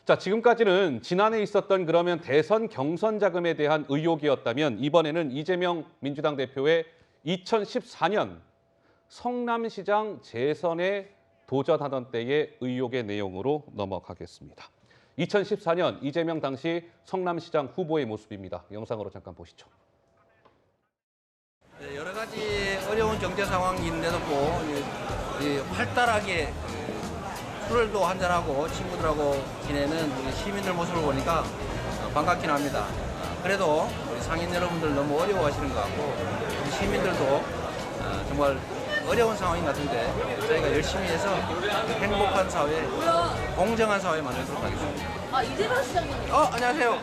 자, 지금까지는 지난해 있었던 그러면 대선 경선 자금에 대한 의혹이었다면 이번에는 이재명 민주당 대표의 2014년 성남시장 재선에 도전하던 때의 의혹의 내용으로 넘어가겠습니다. 2014년 이재명 당시 성남시장 후보의 모습입니다. 영상으로 잠깐 보시죠. 여러 가지 어려운 경제 상황인데도 활달하게 술도 한잔하고 친구들하고 지내는 우리 시민들 모습을 보니까 반갑긴 합니다. 그래도 우리 상인 여러분들 너무 어려워하시는 것 같고 우리 시민들도 정말 어려운 상황인 것 같은데 저희가 열심히 해서 행복한 사회, 공정한 사회 만들도록 하겠습니다. 이재명 시장님. 안녕하세요.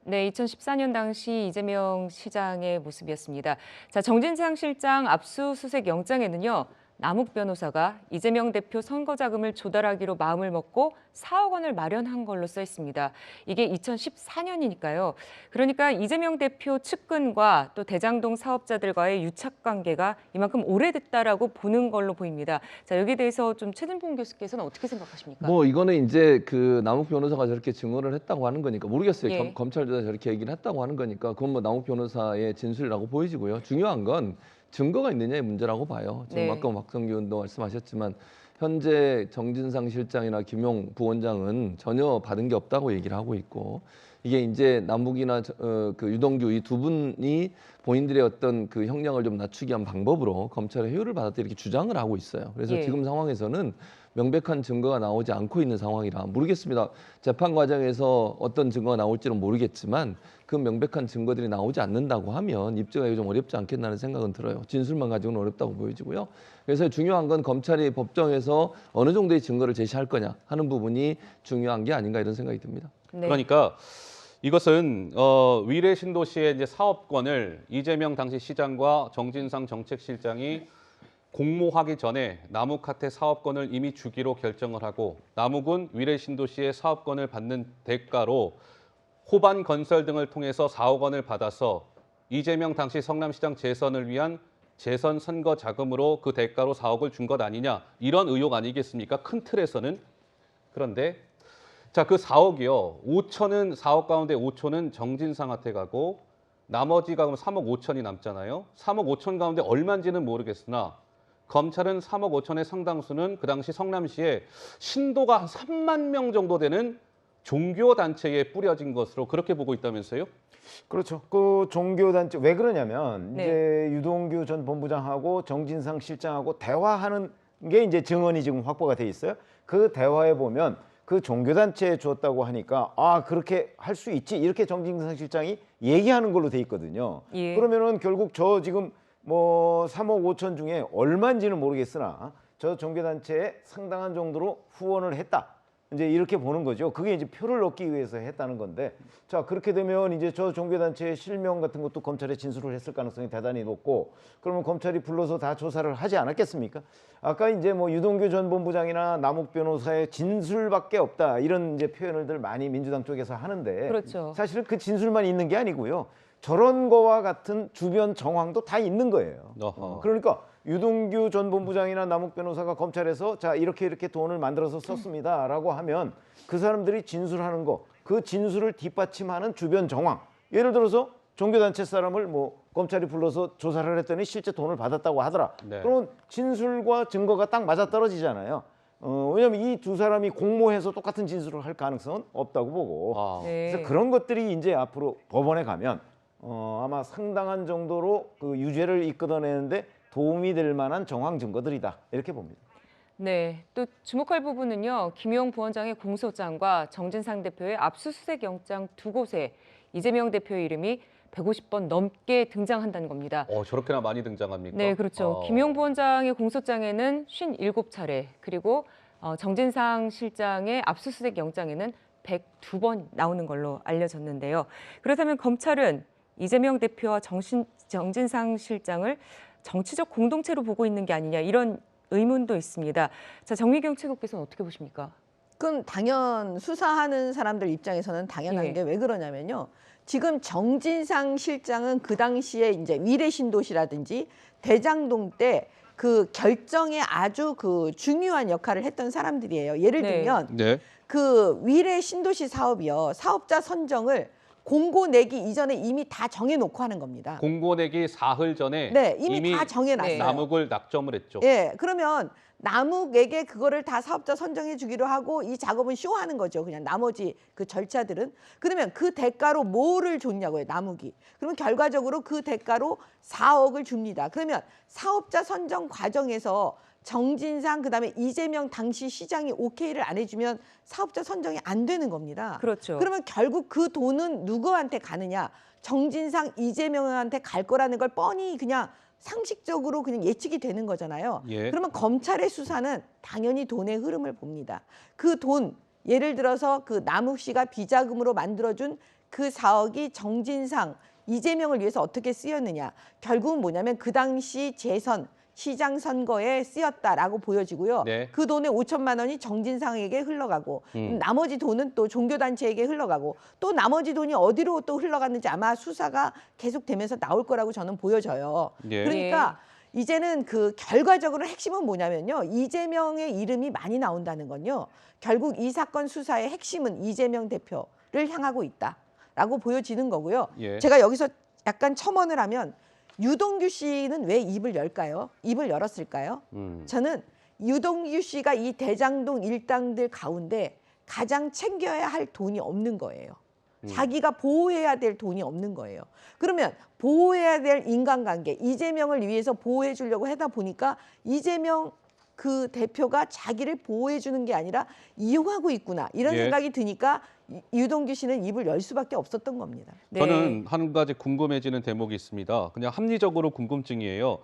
네, 2014년 당시 이재명 시장의 모습이었습니다. 자, 정진상 실장 압수수색 영장에는요. 남욱 변호사가 이재명 대표 선거 자금을 조달하기로 마음을 먹고 4억 원을 마련한 걸로 써 있습니다. 이게 2014년이니까요. 그러니까 이재명 대표 측근과 또 대장동 사업자들과의 유착 관계가 이만큼 오래됐다라고 보는 걸로 보입니다. 자, 여기에 대해서 좀 최진봉 교수께서는 어떻게 생각하십니까? 뭐 이거는 이제 그 남욱 변호사가 저렇게 증언을 했다고 하는 거니까 모르겠어요. 예. 검찰 조사 저렇게 얘기를 했다고 하는 거니까 그건 뭐 남욱 변호사의 진술이라고 보이지고요. 중요한 건 증거가 있느냐의 문제라고 봐요. 지금 네. 아까 박성규 의원도 말씀하셨지만 현재 정진상 실장이나 김용 부원장은 전혀 받은 게 없다고 얘기를 하고 있고 이게 이제 남욱이나 그 유동규 이 두 분이 본인들의 어떤 그 형량을 좀 낮추기 위한 방법으로 검찰의 효율을 받았다 이렇게 주장을 하고 있어요. 그래서 예. 지금 상황에서는 명백한 증거가 나오지 않고 있는 상황이라 모르겠습니다. 재판 과정에서 어떤 증거가 나올지는 모르겠지만 그 명백한 증거들이 나오지 않는다고 하면 입증하기 좀 어렵지 않겠나는 생각은 들어요. 진술만 가지고는 어렵다고 보여지고요. 그래서 중요한 건 검찰이 법정에서 어느 정도의 증거를 제시할 거냐 하는 부분이 중요한 게 아닌가 이런 생각이 듭니다. 네. 그러니까 이것은 위례 신도시의 이제 사업권을 이재명 당시 시장과 정진상 정책실장이 공모하기 전에 남욱한테 사업권을 이미 주기로 결정을 하고 남욱은 위례 신도시의 사업권을 받는 대가로 호반 건설 등을 통해서 4억 원을 받아서 이재명 당시 성남시장 재선을 위한 재선 선거 자금으로 그 대가로 4억을 준 것 아니냐 이런 의혹 아니겠습니까? 큰 틀에서는. 그런데 자, 그 4억이요. 4억 가운데 5천은 정진상한테 가고 나머지가 그럼 3억 5천이 남잖아요. 3억 5천 가운데 얼마인지는 모르겠으나 검찰은 3억 5천의 상당수는 그 당시 성남시에 신도가 한 3만 명 정도 되는 종교단체에 뿌려진 것으로 그렇게 보고 있다면서요? 그렇죠. 그 종교단체 왜 그러냐면 네. 이제 유동규 전 본부장하고 정진상 실장하고 대화하는 게 이제 증언이 지금 확보가 돼 있어요. 그 대화에 보면 그 종교단체에 줬다고 하니까 그렇게 할 수 있지 이렇게 정진상 실장이 얘기하는 걸로 돼 있거든요. 예. 그러면은 결국 저 지금 뭐 3억 5천 중에 얼마인지는 모르겠으나 저 종교단체에 상당한 정도로 후원을 했다. 이제 이렇게 보는 거죠. 그게 이제 표를 얻기 위해서 했다는 건데, 자 그렇게 되면 이제 저 종교단체의 실명 같은 것도 검찰에 진술을 했을 가능성이 대단히 높고, 그러면 검찰이 불러서 다 조사를 하지 않았겠습니까? 아까 이제 뭐 유동규 전 본부장이나 남욱 변호사의 진술밖에 없다 이런 이제 표현을 많이 민주당 쪽에서 하는데, 그렇죠. 사실 그 진술만 있는 게 아니고요. 저런 거와 같은 주변 정황도 다 있는 거예요. 그러니까 유동규 전 본부장이나 남욱 변호사가 검찰에서 자 이렇게 돈을 만들어서 썼습니다라고 하면 그 사람들이 진술하는 거, 그 진술을 뒷받침하는 주변 정황, 예를 들어서 종교단체 사람을 뭐 검찰이 불러서 조사를 했더니 실제 돈을 받았다고 하더라. 네. 그러면 진술과 증거가 딱 맞아떨어지잖아요. 왜냐하면 이 두 사람이 공모해서 똑같은 진술을 할 가능성은 없다고 보고, 네. 그래서 그런 것들이 이제 앞으로 법원에 가면 아마 상당한 정도로 그 유죄를 이끌어내는데 도움이 될 만한 정황 증거들이다 이렇게 봅니다. 네, 또 주목할 부분은요. 김용 부원장의 공소장과 정진상 대표의 압수수색 영장 두 곳에 이재명 대표의 이름이 150번 넘게 등장한다는 겁니다. 저렇게나 많이 등장합니까? 네, 그렇죠. 김용 부원장의 공소장에는 57차례, 그리고 정진상 실장의 압수수색 영장에는 102번 나오는 걸로 알려졌는데요. 그렇다면 검찰은 이재명 대표와 정진상 실장을 정치적 공동체로 보고 있는 게 아니냐 이런 의문도 있습니다. 자, 정미경 최고께서는 어떻게 보십니까? 그건 수사하는 사람들 입장에서는 당연한 예. 게 왜 그러냐면요. 지금 정진상 실장은 그 당시에 이제 위례 신도시라든지 대장동 때 그 결정에 아주 그 중요한 역할을 했던 사람들이에요. 예를 네. 들면 네. 그 위례 신도시 사업이요. 사업자 선정을 공고 내기 이전에 이미 다 정해놓고 하는 겁니다. 공고 내기 사흘 전에 네, 이미 다 정해놨어요. 네. 남욱을 낙점을 했죠. 예, 그러면 남욱에게 그거를 다 사업자 선정해 주기로 하고 이 작업은 쇼하는 거죠. 그냥 나머지 그 절차들은. 그러면 그 대가로 뭐를 줬냐고요, 남욱이. 그러면 결과적으로 그 대가로 4억을 줍니다. 그러면 사업자 선정 과정에서 정진상 그다음에 이재명 당시 시장이 오케이를 안 해주면 사업자 선정이 안 되는 겁니다. 그렇죠. 그러면 결국 그 돈은 누구한테 가느냐? 정진상, 이재명한테 갈 거라는 걸 뻔히 그냥 상식적으로 그냥 예측이 되는 거잖아요. 예. 그러면 검찰의 수사는 당연히 돈의 흐름을 봅니다. 그 돈, 예를 들어서 그 남욱 씨가 비자금으로 만들어준 그 4억이 정진상, 이재명을 위해서 어떻게 쓰였느냐. 결국은 뭐냐면 그 당시 재선, 시장 선거에 쓰였다라고 보여지고요. 네. 그 돈의 5천만 원이 정진상에게 흘러가고 나머지 돈은 또 종교단체에게 흘러가고 또 나머지 돈이 어디로 또 흘러갔는지 아마 수사가 계속되면서 나올 거라고 저는 보여져요. 예. 그러니까 이제는 그 결과적으로 핵심은 뭐냐면요. 이재명의 이름이 많이 나온다는 건요. 결국 이 사건 수사의 핵심은 이재명 대표를 향하고 있다라고 보여지는 거고요. 예. 제가 여기서 약간 첨언을 하면 유동규 씨는 왜 입을 열까요? 입을 열었을까요? 저는 유동규 씨가 이 대장동 일당들 가운데 가장 챙겨야 할 돈이 없는 거예요. 자기가 보호해야 될 돈이 없는 거예요. 그러면 보호해야 될 인간관계, 이재명을 위해서 보호해 주려고 하다 보니까 이재명 그 대표가 자기를 보호해 주는 게 아니라 이용하고 있구나 이런 예. 생각이 드니까 유동규 씨는 입을 열 수밖에 없었던 겁니다. 네. 저는 한 가지 궁금해지는 대목이 있습니다. 그냥 합리적으로 궁금증이에요.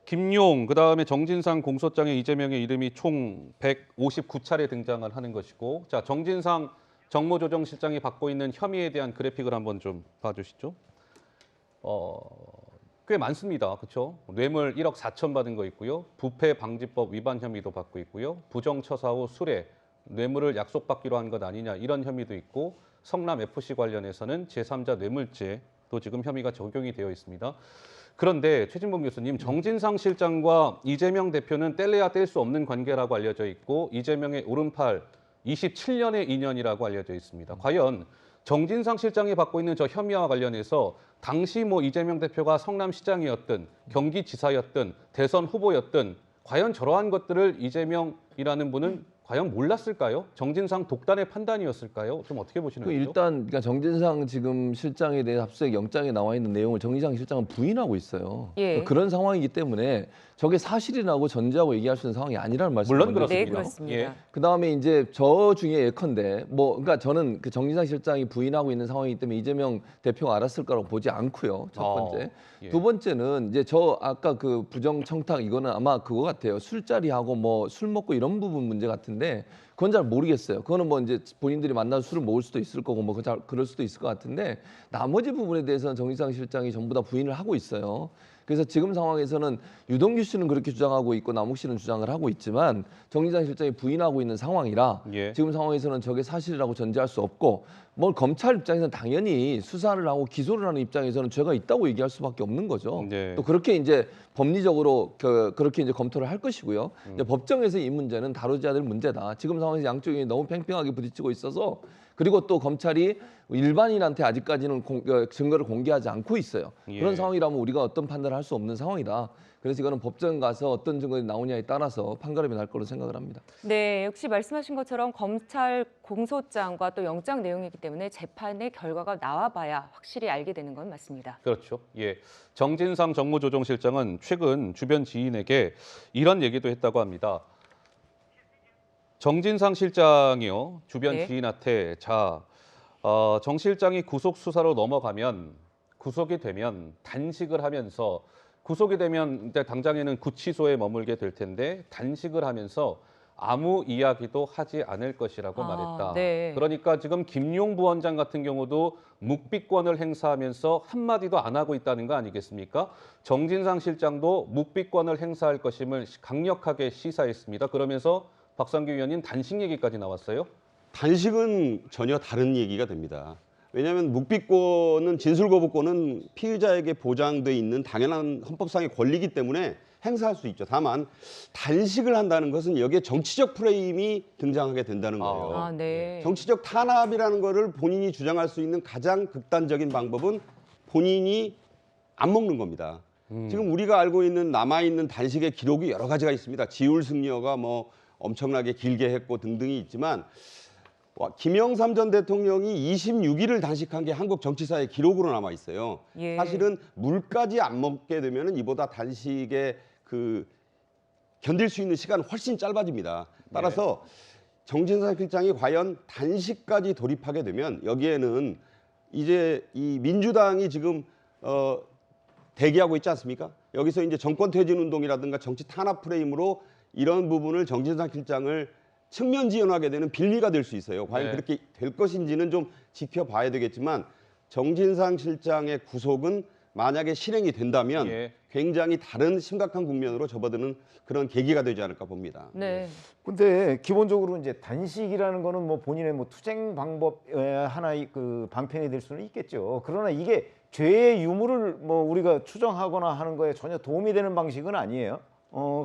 김용, 그다음에 정진상 공소장에 이재명의 이름이 총 159차례 등장을 하는 것이고, 자, 정진상 정무조정실장이 받고 있는 혐의에 대한 그래픽을 한번 좀 봐주시죠. 꽤 많습니다. 그렇죠? 뇌물 1억 4천 받은 거 있고요. 부패방지법 위반 혐의도 받고 있고요. 부정처사 후 수뢰, 뇌물을 약속받기로 한 것 아니냐 이런 혐의도 있고, 성남FC 관련해서는 제3자 뇌물죄도 지금 혐의가 적용이 되어 있습니다. 그런데 최진봉 교수님, 정진상 실장과 이재명 대표는 뗄래야 뗄 수 없는 관계라고 알려져 있고 이재명의 오른팔 27년의 인연이라고 알려져 있습니다. 과연 정진상 실장이 받고 있는 저 혐의와 관련해서 당시 뭐 이재명 대표가 성남시장이었든 경기지사였든 대선 후보였든 과연 저러한 것들을 이재명이라는 분은 과연 몰랐을까요? 정진상 독단의 판단이었을까요? 좀 어떻게 보시는 거죠? 일단 그러니까 정진상 지금 실장에 대해 압수수색 영장에 나와 있는 내용을 정진상 실장은 부인하고 있어요. 예. 그러니까 그런 상황이기 때문에 저게 사실이라고 전제하고 얘기할 수 있는 상황이 아니라는 말씀을 물론 먼저 그렇습니다. 네, 그렇습니다. 예. 그다음에 이제 저 중에 예컨대 그러니까 저는 그 정진상 실장이 부인하고 있는 상황이기 때문에 이재명 대표가 알았을 거라고 보지 않고요. 첫 번째. 예. 두 번째는 이제 저 아까 그 부정 청탁 이거는 아마 그거 같아요. 술자리하고 뭐 술 먹고 이런 부분 문제 같은데 그건 잘 모르겠어요. 그거는 뭐 이제 본인들이 만나서 술을 먹을 수도 있을 거고 뭐 그럴 수도 있을 것 같은데 나머지 부분에 대해서는 정진상 실장이 전부 다 부인을 하고 있어요. 그래서 지금 상황에서는 유동규 씨는 그렇게 주장하고 있고 남욱 씨는 주장을 하고 있지만 정진상 실장이 부인하고 있는 상황이라 예. 지금 상황에서는 저게 사실이라고 전제할 수 없고 뭐 검찰 입장에서는 당연히 수사를 하고 기소를 하는 입장에서는 죄가 있다고 얘기할 수밖에 없는 거죠. 네. 또 그렇게 이제 법리적으로 그렇게 이제 검토를 할 것이고요. 이제 법정에서 이 문제는 다루지 않을 문제다. 지금 상황에서 양쪽이 너무 팽팽하게 부딪히고 있어서 그리고 또 검찰이 일반인한테 아직까지는 증거를 공개하지 않고 있어요. 예. 그런 상황이라면 우리가 어떤 판단을 할 수 없는 상황이다. 그래서 이거는 법정 가서 어떤 증거가 나오냐에 따라서 판가름이 날 거로 생각을 합니다. 네, 역시 말씀하신 것처럼 검찰 공소장과 또 영장 내용이기 때문에 재판의 결과가 나와봐야 확실히 알게 되는 건 맞습니다. 그렇죠. 예. 정진상 정무조정실장은 최근 주변 지인에게 이런 얘기도 했다고 합니다. 정진상 실장이요. 주변 네. 지인한테 정 실장이 구속 수사로 넘어가면 구속이 되면 단식을 하면서 구속이 되면 이제 당장에는 구치소에 머물게 될 텐데 단식을 하면서 아무 이야기도 하지 않을 것이라고 말했다. 네. 그러니까 지금 김용 부원장 같은 경우도 묵비권을 행사하면서 한마디도 안 하고 있다는 거 아니겠습니까? 정진상 실장도 묵비권을 행사할 것임을 강력하게 시사했습니다. 그러면서 박상규 의원님 단식 얘기까지 나왔어요. 단식은 전혀 다른 얘기가 됩니다. 왜냐하면 묵비권은 진술거부권은 피의자에게 보장돼 있는 당연한 헌법상의 권리이기 때문에 행사할 수 있죠. 다만 단식을 한다는 것은 여기에 정치적 프레임이 등장하게 된다는 거예요. 아, 네. 정치적 탄압이라는 거를 본인이 주장할 수 있는 가장 극단적인 방법은 본인이 안 먹는 겁니다. 지금 우리가 알고 있는 남아있는 단식의 기록이 여러 가지가 있습니다. 지울 승려가 뭐 엄청나게 길게 했고 등등이 있지만 김영삼 전 대통령이 26일을 단식한 게 한국 정치사의 기록으로 남아 있어요. 예. 사실은 물까지 안 먹게 되면은 이보다 단식의 그 견딜 수 있는 시간은 훨씬 짧아집니다. 따라서 정진상 실장이 과연 단식까지 돌입하게 되면 여기에는 이제 이 민주당이 지금 대기하고 있지 않습니까? 여기서 이제 정권 퇴진 운동이라든가 정치 탄압 프레임으로 이런 부분을 정진상 실장을 측면 지원하게 되는 빌미가 될 수 있어요. 과연 네. 그렇게 될 것인지는 좀 지켜봐야 되겠지만 정진상 실장의 구속은 만약에 실행이 된다면 예. 굉장히 다른 심각한 국면으로 접어드는 그런 계기가 되지 않을까 봅니다. 네. 근데 기본적으로 이제 단식이라는 거는 뭐 본인의 뭐 투쟁 방법의 하나의 그 방편이 될 수는 있겠죠. 그러나 이게 죄의 유무를 뭐 우리가 추정하거나 하는 거에 전혀 도움이 되는 방식은 아니에요.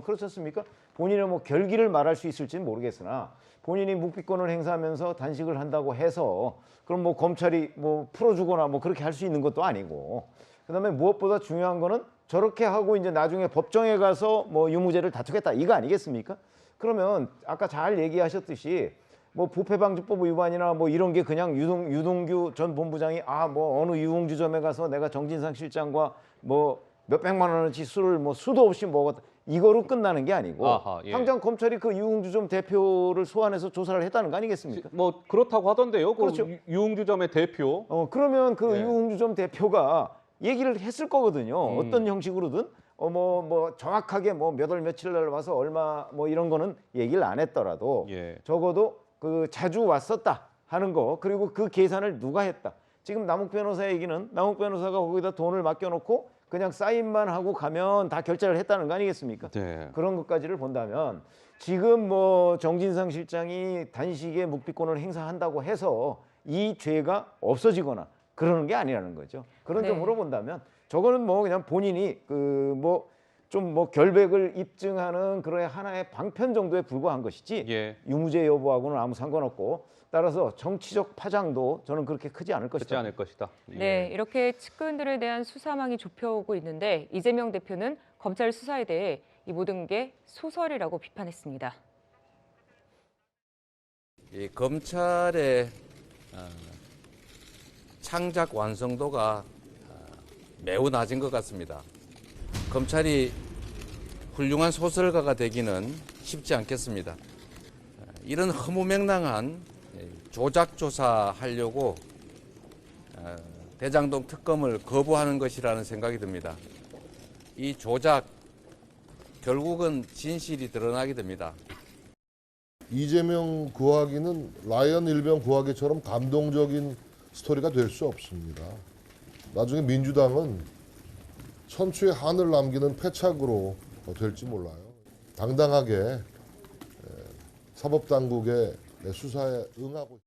그렇지 않습니까? 본인의 뭐 결기를 말할 수 있을지는 모르겠으나 본인이 묵비권을 행사하면서 단식을 한다고 해서 그럼 뭐 검찰이 뭐 풀어주거나 뭐 그렇게 할 수 있는 것도 아니고, 그다음에 무엇보다 중요한 거는 저렇게 하고 이제 나중에 법정에 가서 뭐 유무죄를 다투겠다 이거 아니겠습니까? 그러면 아까 잘 얘기하셨듯이 뭐 부패방지법 위반이나 뭐 이런 게 그냥 유동규 전 본부장이 뭐 어느 유흥주점에 가서 내가 정진상 실장과 뭐 몇백만 원어치 술을 뭐 수도 없이 먹었다 이거로 끝나는 게 아니고 아하, 예. 당장 검찰이 그 유흥주점 대표를 소환해서 조사를 했다는 거 아니겠습니까? 뭐 그렇다고 하던데요. 그렇죠. 그 유흥주점의 대표. 그러면 그 예. 유흥주점 대표가 얘기를 했을 거거든요. 어떤 형식으로든 뭐 정확하게 뭐 몇 월 며칠 날 와서 얼마 뭐 이런 거는 얘기를 안 했더라도 예. 적어도 그 자주 왔었다 하는 거, 그리고 그 계산을 누가 했다. 지금 남욱 변호사 얘기는 남욱 변호사가 거기다 돈을 맡겨놓고 그냥 사인만 하고 가면 다 결제를 했다는 거 아니겠습니까? 네. 그런 것까지를 본다면 지금 뭐 정진상 실장이 단식의 묵비권을 행사한다고 해서 이 죄가 없어지거나 그러는 게 아니라는 거죠. 그런 네. 점으로 본다면 저거는 뭐 그냥 본인이 그 뭐 좀 뭐 결백을 입증하는 그런 하나의 방편 정도에 불과한 것이지 예. 유무죄 여부하고는 아무 상관없고, 따라서 정치적 파장도 저는 그렇게 크지 않을 그렇지 것이다. 않을 것이다. 네, 이렇게 측근들에 대한 수사망이 좁혀오고 있는데 이재명 대표는 검찰 수사에 대해 이 모든 게 소설이라고 비판했습니다. 이 검찰의 창작 완성도가 매우 낮은 것 같습니다. 검찰이 훌륭한 소설가가 되기는 쉽지 않겠습니다. 이런 허무맹랑한 조작 조사하려고 대장동 특검을 거부하는 것이라는 생각이 듭니다. 이 조작 결국은 진실이 드러나게 됩니다. 이재명 구하기는 라이언 일병 구하기처럼 감동적인 스토리가 될 수 없습니다. 나중에 민주당은 천추의 한을 남기는 패착으로 될지 몰라요. 당당하게 사법당국의 수사에 응하고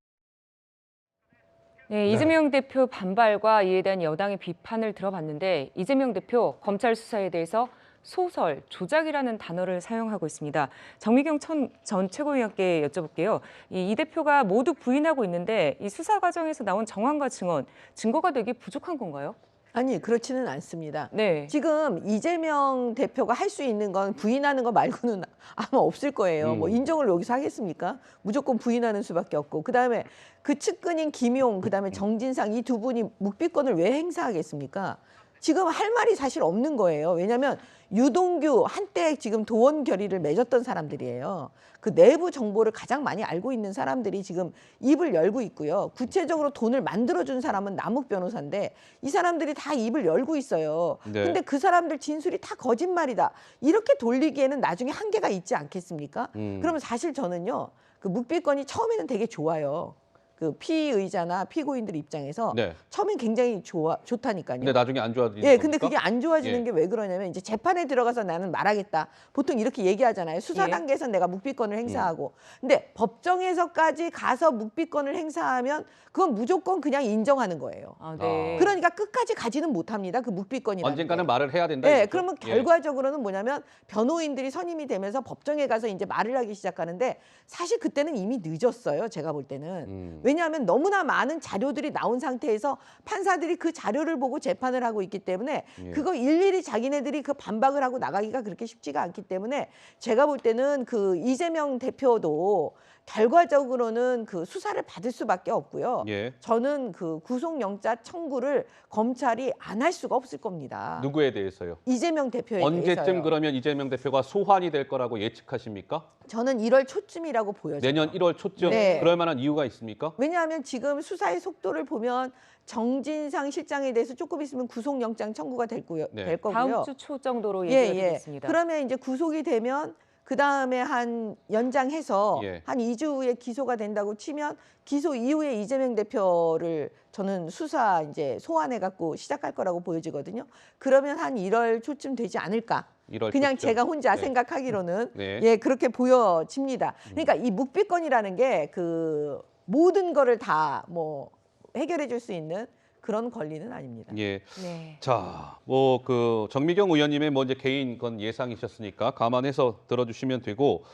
네, 이재명 대표 반발과 이에 대한 여당의 비판을 들어봤는데 이재명 대표 검찰 수사에 대해서 소설, 조작이라는 단어를 사용하고 있습니다. 정미경 전 최고위원께 여쭤볼게요. 이 대표가 모두 부인하고 있는데 이 수사 과정에서 나온 정황과 증언, 증거가 되게 부족한 건가요? 아니 그렇지는 않습니다. 네. 지금 이재명 대표가 할 수 있는 건 부인하는 거 말고는 아마 없을 거예요. 뭐 인정을 여기서 하겠습니까? 무조건 부인하는 수밖에 없고, 그다음에 그 측근인 김용, 그다음에 정진상 이 두 분이 묵비권을 왜 행사하겠습니까? 지금 할 말이 사실 없는 거예요. 왜냐하면 유동규 한때 지금 도원 결의를 맺었던 사람들이에요. 그 내부 정보를 가장 많이 알고 있는 사람들이 지금 입을 열고 있고요. 구체적으로 돈을 만들어준 사람은 남욱 변호사인데 이 사람들이 다 입을 열고 있어요. 네. 근데 그 사람들 진술이 다 거짓말이다. 이렇게 돌리기에는 나중에 한계가 있지 않겠습니까? 그러면 사실 저는요. 그 묵비권이 처음에는 되게 좋아요. 그 피의자나 피고인들 입장에서 네. 처음엔 굉장히 좋다니까요. 근데 나중에 안 좋아지는 예, 근데 겁니까? 그게 안 좋아지는 예. 게 왜 그러냐면 이제 재판에 들어가서 나는 말하겠다. 보통 이렇게 얘기하잖아요. 수사 예. 단계에서 내가 묵비권을 행사하고. 근데 법정에서까지 가서 묵비권을 행사하면 그건 무조건 그냥 인정하는 거예요. 아, 네. 그러니까 끝까지 가지는 못합니다. 그 묵비권이라는 언젠가는 게. 말을 해야 된다. 네, 이거죠? 그러면 예. 결과적으로는 뭐냐면 변호인들이 선임이 되면서 법정에 가서 이제 말을 하기 시작하는데 사실 그때는 이미 늦었어요. 제가 볼 때는. 왜냐하면 너무나 많은 자료들이 나온 상태에서 판사들이 그 자료를 보고 재판을 하고 있기 때문에 예. 그거 일일이 자기네들이 그 반박을 하고 나가기가 그렇게 쉽지가 않기 때문에 제가 볼 때는 그 이재명 대표도 결과적으로는 그 수사를 받을 수밖에 없고요. 예. 저는 그 구속영장 청구를 검찰이 안 할 수가 없을 겁니다. 누구에 대해서요? 이재명 대표에 언제쯤 대해서요. 그러면 이재명 대표가 소환이 될 거라고 예측하십니까? 저는 1월 초쯤이라고 보여져요. 내년 1월 초쯤 네. 그럴 만한 이유가 있습니까? 왜냐하면 지금 수사의 속도를 보면 정진상 실장에 대해서 조금 있으면 구속영장 청구가 될 네. 거고요. 다음 주 초 정도로 예정이 되겠습니다. 그러면 이제 구속이 되면 그 다음에 한 연장해서 예. 한 2주 후에 기소가 된다고 치면 기소 이후에 이재명 대표를 저는 수사 이제 소환해 갖고 시작할 거라고 보여지거든요. 그러면 한 1월 초쯤 되지 않을까? 1월 그냥 초쯤. 제가 혼자 네. 생각하기로는 네. 예 그렇게 보여집니다. 그러니까 이 묵비권이라는 게 그 모든 거를 다 뭐 해결해 줄 수 있는 그런 권리는 아닙니다. 예. 네. 자, 뭐 그 정미경 의원님의 뭐 이제 개인 건 예상이셨으니까 감안해서 들어주시면 되고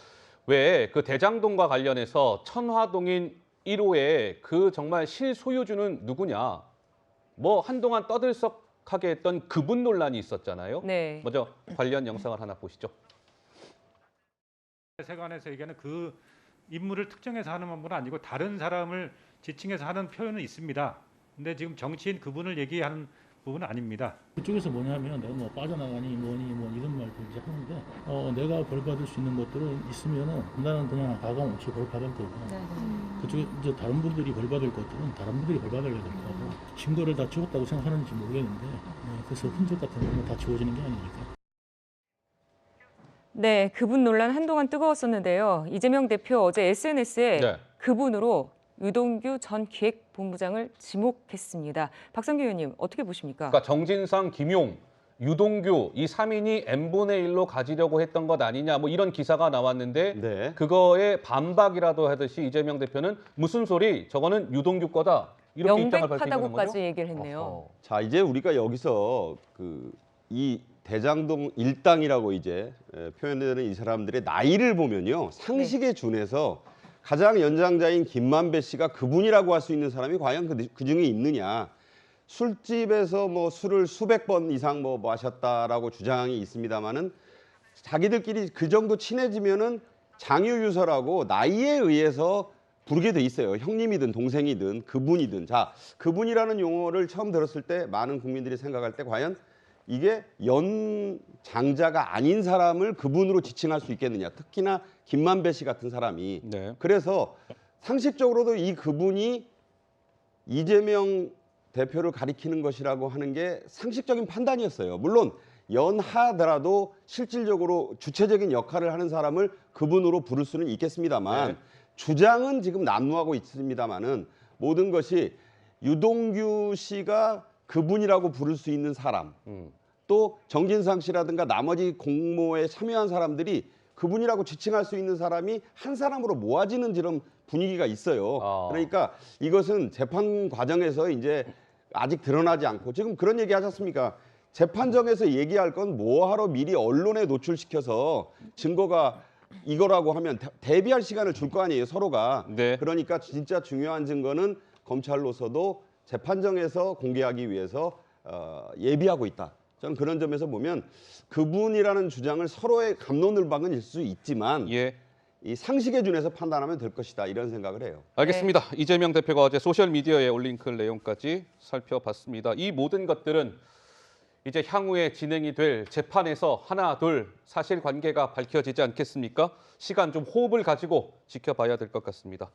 왜 그 대장동과 관련해서 천화동인 1호의 그 정말 실소유주는 누구냐? 뭐 한동안 떠들썩하게 했던 그분 논란이 있었잖아요. 네. 먼저 관련 영상을 하나 보시죠. 세관에서 얘기하는 그 인물을 특정해서 하는 부분은 아니고 다른 사람을 지칭해서 하는 표현은 있습니다. 근데 지금 정치인 그분을 얘기하는 부분은 아닙니다. 그쪽에서 뭐냐면 내가 뭐 빠져나가니 뭐니 뭐 이런 말도 이제 하는데 내가 벌 받을 수 있는 것들은 있으면은 나는 그냥 가감 없이 벌 받을 거고 그쪽에 이제 다른 분들이 벌 받을 것들은 다른 분들이 벌 받아야 될 거고 증거를 다 지웠다고 생각하는지 모르겠는데 그래서 흔적 같은 거는 다 지워지는 게 아니니까. 네, 그분 논란 한동안 뜨거웠었는데요. 이재명 대표 어제 SNS에 네. 그분으로 유동규 전 기획본부장을 지목했습니다. 박성규 의원님 어떻게 보십니까? 그러니까 정진상, 김용, 유동규 이 3인이 n분의 1로 가지려고 했던 것 아니냐 뭐 이런 기사가 나왔는데 네. 그거에 반박이라도 하듯이 이재명 대표는 무슨 소리 저거는 유동규 거다 이렇게 입장을 밝히는 거죠. 명백하다고까지 얘기를 했네요. 어허. 자, 이제 우리가 여기서 이 대장동 일당이라고 이제 표현되는 이 사람들의 나이를 보면요. 상식에 준해서 가장 연장자인 김만배 씨가 그분이라고 할 수 있는 사람이 과연 그 중에 있느냐. 술집에서 뭐 술을 수백 번 이상 뭐 마셨다라고 주장이 있습니다만은 자기들끼리 그 정도 친해지면은 장유유서라고 나이에 의해서 부르게 돼 있어요. 형님이든 동생이든 그분이든. 자, 그분이라는 용어를 처음 들었을 때 많은 국민들이 생각할 때 과연 이게 연장자가 아닌 사람을 그분으로 지칭할 수 있겠느냐. 특히나 김만배 씨 같은 사람이. 네. 그래서 상식적으로도 이 그분이 이재명 대표를 가리키는 것이라고 하는 게 상식적인 판단이었어요. 물론 연하더라도 실질적으로 주체적인 역할을 하는 사람을 그분으로 부를 수는 있겠습니다만 네. 주장은 지금 난무하고 있습니다만은 모든 것이 유동규 씨가 그분이라고 부를 수 있는 사람 또 정진상 씨라든가 나머지 공모에 참여한 사람들이 그분이라고 지칭할 수 있는 사람이 한 사람으로 모아지는 지금 분위기가 있어요. 그러니까 이것은 재판 과정에서 이제 아직 드러나지 않고 지금 그런 얘기 하셨습니까? 재판정에서 얘기할 건 뭐하러 미리 언론에 노출시켜서 증거가 이거라고 하면 대비할 시간을 줄 거 아니에요, 서로가. 네. 그러니까 진짜 중요한 증거는 검찰로서도 재판정에서 공개하기 위해서 예비하고 있다. 저는 그런 점에서 보면 그분이라는 주장을 서로의 갑론을박은 일 수 있지만 예. 이 상식에 준해서 판단하면 될 것이다 이런 생각을 해요. 알겠습니다. 이재명 대표가 어제 소셜미디어에 올린 그 내용까지 살펴봤습니다. 이 모든 것들은 이제 향후에 진행이 될 재판에서 하나 둘 사실관계가 밝혀지지 않겠습니까? 시간 좀 호흡을 가지고 지켜봐야 될 것 같습니다.